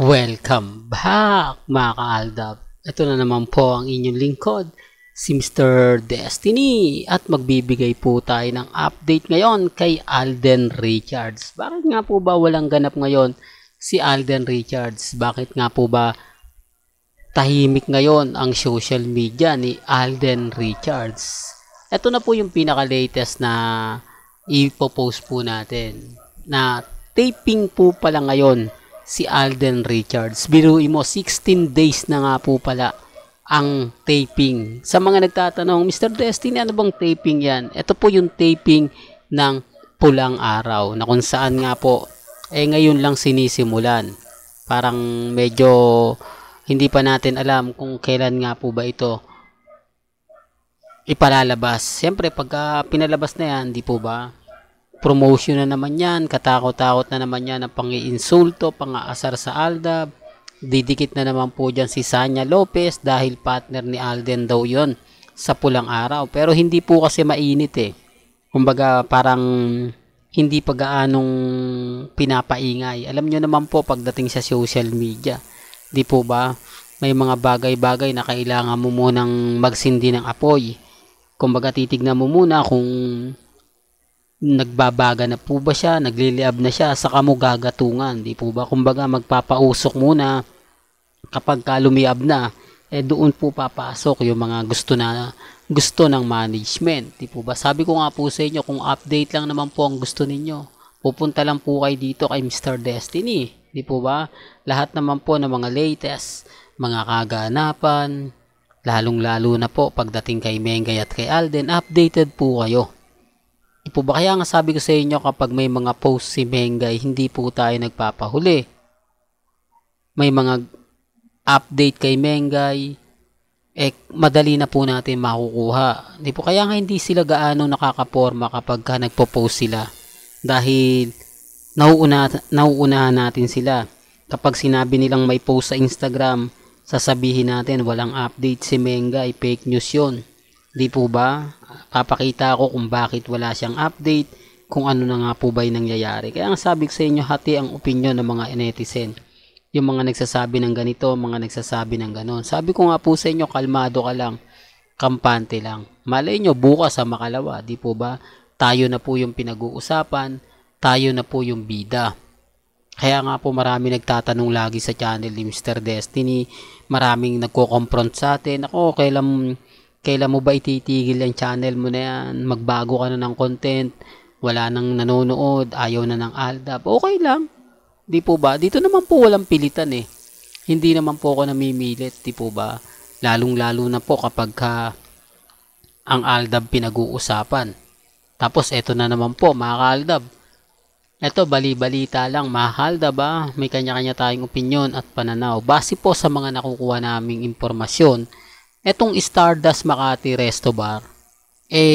Welcome back mga kaaldab. Ito na naman po ang inyong lingkod, si Mr. Destiny, at magbibigay po tayo ng update ngayon kay Alden Richards. Bakit nga po ba walang ganap ngayon si Alden Richards? Bakit nga po ba tahimik ngayon ang social media ni Alden Richards? Ito na po yung pinaka-latest na ipopost po natin na taping po pala ngayon si Alden Richards. Biruin mo, 16 days na nga po pala ang taping. Sa mga nagtatanong, Mr. Destiny, ano bang taping yan? Ito po yung taping ng Pulang Araw na kung saan nga po, ngayon lang sinisimulan. Parang medyo hindi pa natin alam kung kailan nga po ba ito ipalalabas. Siyempre, pagka pinalabas na yan, di po ba? Promotion na naman yan, katakot-takot na naman yan ng pang-iinsulto, pang-aasar sa Aldab. Didikit na naman po dyan si Sanya Lopez dahil partner ni Alden daw yon sa Pulang Araw. Pero hindi po kasi mainit eh. Kumbaga parang hindi pa gaanong pinapaingay. Alam nyo naman po pagdating sa social media, di po ba? May mga bagay-bagay na kailangan mo munang magsindi ng apoy. Kumbaga titignan mo muna kung nagbabaga na po ba siya, nagliliab na siya, saka mo gagatungan, di po ba? Kumbaga magpapausok muna kapag lumiab na, doon po papasok yung mga gusto ng management, di po ba? Sabi ko nga po sa inyo, kung update lang naman po ang gusto ninyo, pupunta lang po kayo dito kay Mr. Destiny, di po ba? Lahat naman po ng mga latest, mga kaganapan, lalong-lalo na po pagdating kay Mengay at kay Alden, updated po kayo. Di po ba? Kaya nga sabi ko sa inyo, kapag may mga post si Mengay, hindi po tayo nagpapahuli. May mga update kay Mengay, madali na po natin makukuha. Di po, kaya nga hindi sila gaano nakakaporma kapag nagpo-post sila. Dahil nauunahan natin sila. Kapag sinabi nilang may post sa Instagram, sasabihin natin walang update si Mengay, fake news yun. Di po ba? Papakita ko kung bakit wala siyang update, kung ano na nga po ba yung nangyayari. Kaya nga sabi ko sa inyo, hati ang opinion ng mga netizen. Yung mga nagsasabi ng ganito, mga nagsasabi ng ganon. Sabi ko nga po sa inyo, kalmado ka lang, kampante lang. Malay nyo, bukas sa makalawa, di po ba? Tayo na po yung pinag-uusapan, tayo na po yung bida. Kaya nga po marami nagtatanong lagi sa channel ni Mr. Destiny, maraming nagko-confront sa atin, ako, kailan mo ba ititigil yung channel mo na yan? Magbago ka na ng content, wala nang nanonood, ayaw na ng Aldab. Okay lang. Di po ba? Dito naman po walang pilitan eh. Hindi naman po ako namimilit, di po ba? Lalong-lalo na po kapag ang Aldab pinag-uusapan. Tapos eto na naman po, mga ka-Aldab. Eto, bali-balita lang, mahal ba? May kanya-kanya tayong opinyon at pananaw. Base po sa mga nakukuha naming impormasyon, etong Stardust Makati Resto Bar,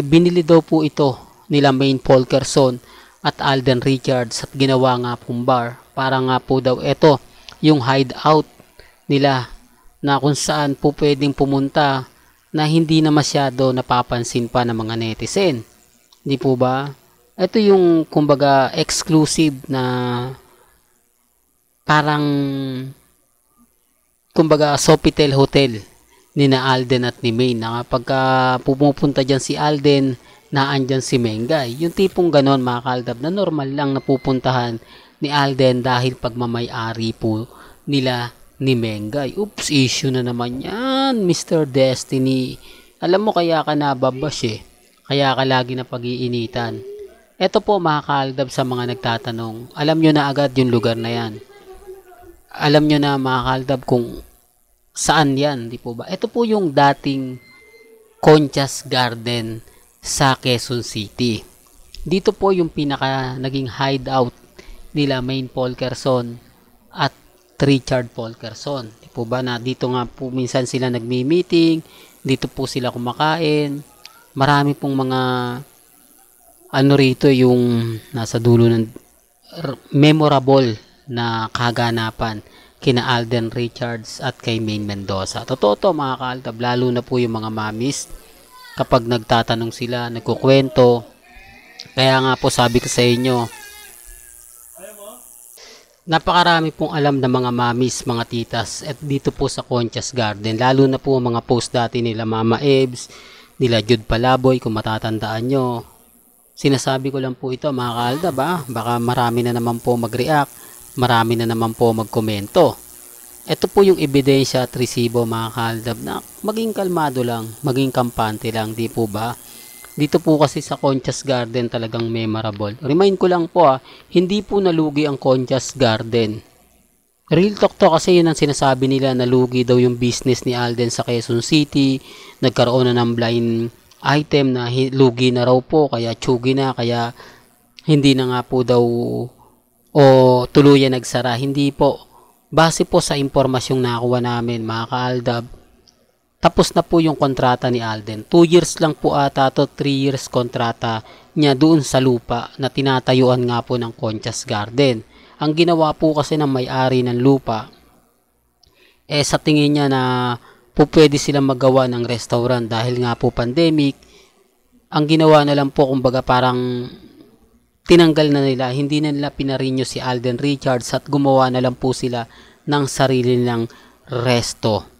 binili daw po ito nila Maine Polkerson at Alden Richards at ginawa nga pong bar. Para nga po daw ito yung hideout nila na kung saan po pwedeng pumunta na hindi na masyado napapansin pa ng mga netizen. Di po ba? Ito yung kumbaga exclusive na parang kumbaga Sofitel Hotel ni na Alden at ni Maine, na kapag pumupunta dyan si Alden, naandyan si Mengay. Yung tipong ganon mga ka-Aldab na normal lang napupuntahan ni Alden dahil pagmamay-ari po nila ni Mengay. Oops, issue na naman yan, Mr. Destiny. Alam mo kaya ka nababash eh. Kaya ka lagi na pag-iinitan. Ito po mga ka-Aldab sa mga nagtatanong. Alam nyo na agad yung lugar na yan. Alam nyo na mga ka-Aldab kung saan yan, di po ba? Ito po yung dating Conchas Garden sa Quezon City. Dito po yung pinaka naging hideout nila Maine Polkerson at Richard Polkerson. Di po ba na dito nga po minsan sila nagmi-meeting, dito po sila kumakain. Marami pong mga ano rito yung nasa dulo ng memorable na kaganapan kina Alden Richards at kay Maine Mendoza. Totoo to mga ka-Aldab, lalo na po yung mga mamis kapag nagtatanong sila, nagkukwento. Kaya nga po sabi ko sa inyo, Napakarami pong alam ng mga mamis, mga titas at dito po sa Conchas Garden, lalo na po mga post dati nila Mama Ebs, nila Jude Palaboy kung matatandaan nyo. Sinasabi ko lang po ito mga kaaldab, baka marami na naman po mag-react, marami na naman po magkomento. Ito po yung ebidensya at resibo mga kaaldab na maging kalmado lang, maging kampante lang, di po ba? Dito po kasi sa Conchas Garden talagang memorable. Remind ko lang po hindi po nalugi ang Conchas Garden. Real talk to kasi yun ang sinasabi nila, nalugi daw yung business ni Alden sa Quezon City. Nagkaroon na ng blind item na lugi na raw po, kaya tsugi na, kaya hindi na nga po daw o tuluyan nagsara. Hindi po. Base po sa impormasyong nakuha namin mga kaaldab, tapos na po yung kontrata ni Alden. 2 years lang po ata to, 3 years kontrata niya doon sa lupa na tinatayuan nga po ng Conchas Garden. Ang ginawa po kasi ng may-ari ng lupa, sa tingin niya na po pwede silang magawa ng restaurant dahil nga po pandemic. Ang ginawa na lang po kumbaga parang tinanggal na nila, hindi na nila pinarinyo si Alden Richards at gumawa na lang po sila ng sarili nilang resto.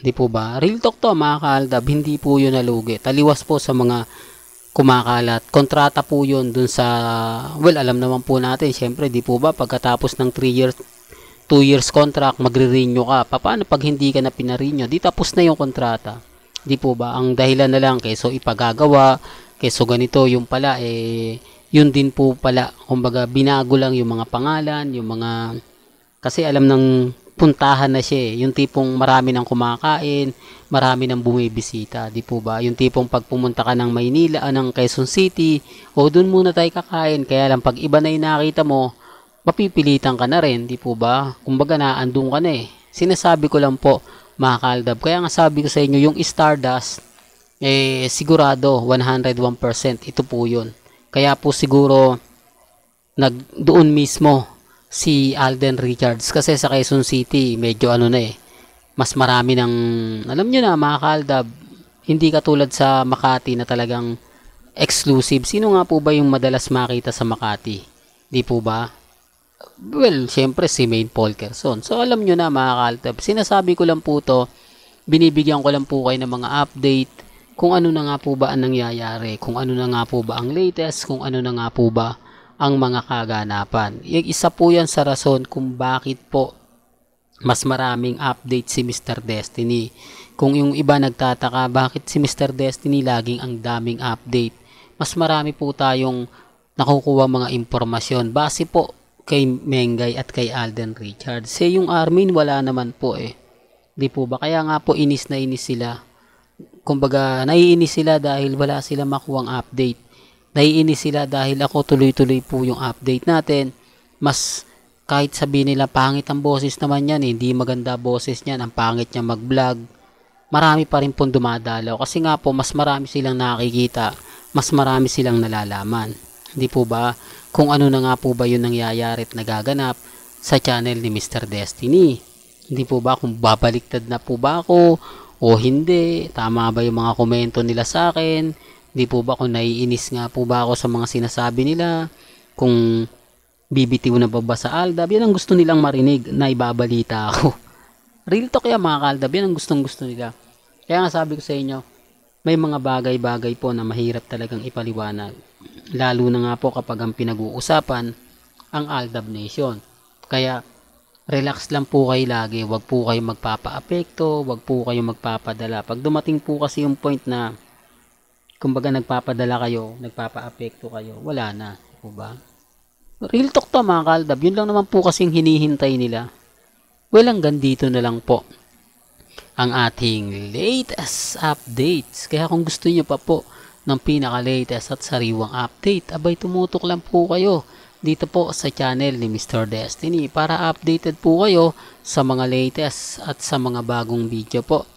Di po ba? Real talk to mga kaaldab, hindi po yun nalugi. Taliwas po sa mga kumakalat. Kontrata po yun dun sa, well, alam naman po natin, syempre, di po ba, pagkatapos ng 2 years contract, magre-renew ka. Paano pag hindi ka na pinarenew? Di tapos na yung kontrata. Di po ba? Ang dahilan na lang, keso ipagagawa, keso ganito, yung pala, yun din po pala. Kumbaga, binago lang yung mga pangalan, yung mga, kasi alam ng puntahan na siya, yung tipong marami nang kumakain, marami nang bumibisita, di po ba? Yung tipong pag pumunta ka ng Maynila, ng Quezon City, o doon muna tayo kakain, kaya lang pag iba na yung nakita mo, mapipilitan ka na rin, di po ba? Kumbaga naandun ka na Sinasabi ko lang po, mga kaaldab, kaya nga sabi ko sa inyo, yung Stardust, sigurado, 101%, ito po yun. Kaya po siguro, doon mismo, si Alden Richards kasi sa Quezon City medyo mas marami ng alam nyo na mga kaaldab, hindi katulad sa Makati na talagang exclusive. Sino nga po ba yung madalas makita sa Makati? Di po ba? Well, syempre si Maine Polkerson. So alam nyo na mga kaaldab, sinasabi ko lang po to, binibigyan ko lang po kayo ng mga update kung ano na nga po ba ang nangyayari, kung ano na nga po ba ang latest, kung ano na nga po ba ang mga kaganapan. Isa po yan sa rason kung bakit po mas maraming update si Mr. Destiny. Kung yung iba nagtataka bakit si Mr. Destiny laging ang daming update, mas marami po tayong nakukuha mga impormasyon base po kay Mengay at kay Alden Richards. Yung Armin wala naman po Di po ba? Kaya nga po inis na inis sila. Kumbaga naiinis sila dahil wala sila makuhang update. Naiinis sila dahil ako tuloy-tuloy po yung update natin. Mas kahit sabihin nila pangit ang boses naman yan, hindi maganda boses niyan, ang pangit niya mag-vlog. Marami pa rin pong dumadalaw kasi nga po mas marami silang nakikita, mas marami silang nalalaman. Hindi po ba? Kung ano na nga po ba yun nangyayari at nagaganap sa channel ni Mr. Destiny. Hindi po ba kung babaliktad na po ba ako o hindi? Tama ba yung mga komento nila sa akin? Di po ba kung naiinis nga po ba ako sa mga sinasabi nila? Kung bibitiw na ba sa Aldab? Yan ang gusto nilang marinig na ibabalita ako. Real talk yan mga kaaldab. Yan ang gustong gusto nila. Kaya nga sabi ko sa inyo, may mga bagay-bagay po na mahirap talagang ipaliwanag. Lalo na nga po kapag ang pinag-uusapan ang Aldab Nation. Kaya relax lang po kayo lagi. Huwag po kayo magpapa-apekto. Huwag po kayo magpapadala. Pag dumating po kasi yung point na kumbaga nagpapadala kayo, nagpapa-apekto kayo, wala na, po ba? Real talk to mga kaaldab, yun lang naman po kasing hinihintay nila. Well, hanggang dito na lang po ang ating latest updates. Kaya kung gusto niyo pa po ng pinaka-latest at sariwang update, abay tumutok lang po kayo dito po sa channel ni Mr. Destiny para updated po kayo sa mga latest at sa mga bagong video po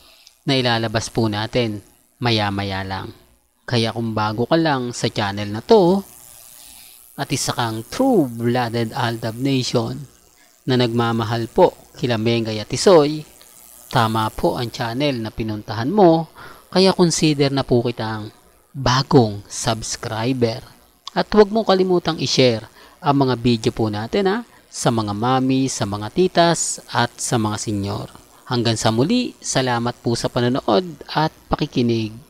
na ilalabas po natin maya-maya lang. Kaya kung bago ka lang sa channel na to at isa kang true-blooded Aldab Nation na nagmamahal po kila Mengay at Tisoy, tama po ang channel na pinuntahan mo, kaya consider na po kitang bagong subscriber. At huwag mo kalimutang i-share ang mga video po natin sa mga mami, sa mga titas at sa mga senyor. Hanggang sa muli, salamat po sa panonood at pakikinig.